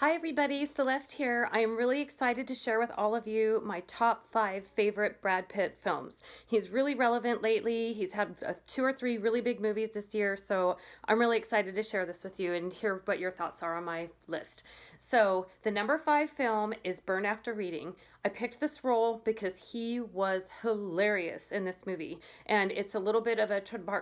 Hi everybody, Celeste here. I am really excited to share with all of you my top 5 favorite Brad Pitt films. He's really relevant lately. He's had 2 or 3 really big movies this year, so I'm really excited to share this with you and hear what your thoughts are on my list. So, the number 5 film is Burn After Reading. I picked this role because he was hilarious in this movie, and it's a little bit of a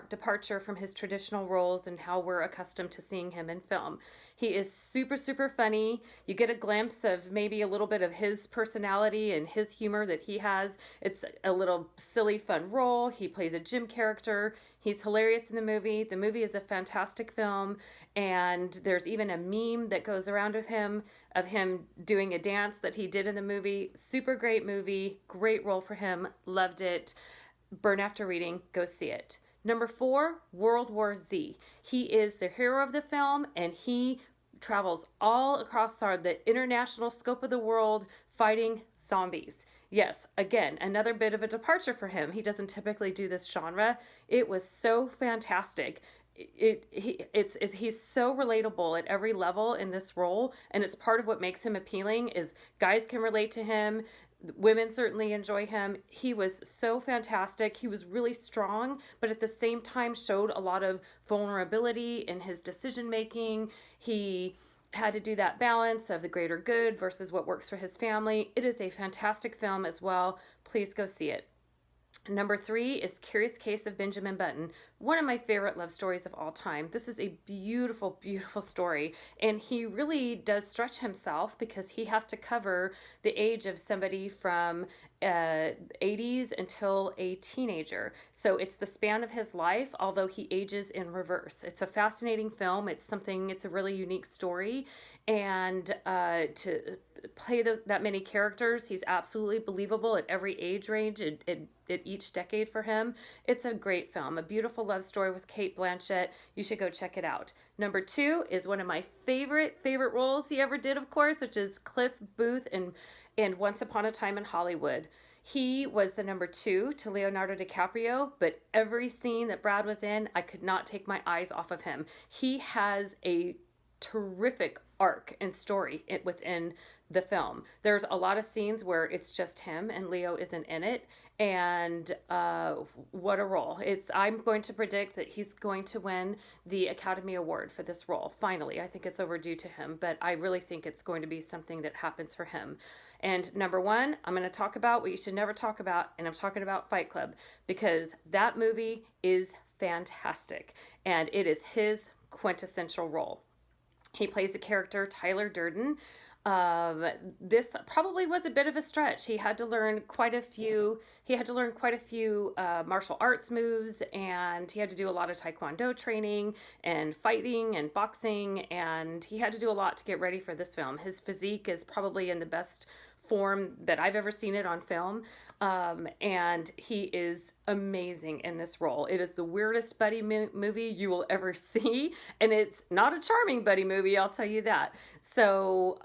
departure from his traditional roles and how we're accustomed to seeing him in film. He is super, super funny. You get a glimpse of maybe a little bit of his personality and his humor that he has. It's a little silly, fun role. He plays a gym character. He's hilarious in the movie. The movie is a fantastic film, and there's even a meme that goes around of him doing a dance that he did in the movie. Super great movie, great role for him. Loved it. Burn After Reading, go see it. Number 4, World War Z. He is the hero of the film, and he travels all across the international scope of the world fighting zombies. Yes, again, another bit of a departure for him. He doesn't typically do this genre. It was so fantastic. He's so relatable at every level in this role, and it's part of what makes him appealing is guys can relate to him. Women certainly enjoy him. He was so fantastic. He was really strong, but at the same time showed a lot of vulnerability in his decision making. He had to do that balance of the greater good versus what works for his family. It is a fantastic film as well. Please go see it. Number 3 is Curious Case of Benjamin Button, one of my favorite love stories of all time. This is a beautiful, beautiful story, and he really does stretch himself because he has to cover the age of somebody from 80s until a teenager. So it's the span of his life, although he ages in reverse. It's a fascinating film. It's a really unique story, and to play that many characters, he's absolutely believable at every age range at each decade for him. It's a great film, a beautiful love story with Cate Blanchett. You should go check it out. Number 2 is one of my favorite roles he ever did, of course, which is Cliff Booth in Once Upon a Time in Hollywood. He was the number 2 to Leonardo DiCaprio, but every scene that Brad was in, I could not take my eyes off of him. He has a terrific arc and story within the film. There's a lot of scenes where it's just him and Leo isn't in it, and what a role. I'm going to predict that he's going to win the Academy Award for this role. Finally, I think it's overdue to him, but I really think it's going to be something that happens for him. And number 1, I'm going to talk about what you should never talk about, and I'm talking about Fight Club, because that movie is fantastic, and it is his quintessential role. He plays the character Tyler Durden. This probably was a bit of a stretch. He had to learn quite a few. Martial arts moves, and he had to do a lot of Taekwondo training and fighting and boxing, and he had to do a lot to get ready for this film. His physique is probably in the best form that I've ever seen it on film, and he is amazing in this role. It is the weirdest buddy movie you will ever see, and it's not a charming buddy movie, I'll tell you that. So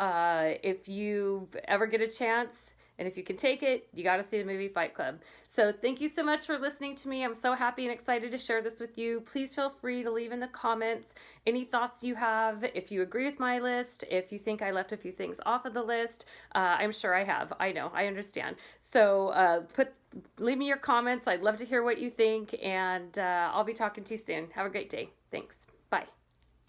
if you ever get a chance, and if you can take it, you got to see the movie Fight Club. So thank you so much for listening to me. I'm so happy and excited to share this with you. Please feel free to leave in the comments any thoughts you have. If you agree with my list, if you think I left a few things off of the list, I'm sure I have. I know, I understand. So leave me your comments. I'd love to hear what you think, and I'll be talking to you soon. Have a great day. Thanks.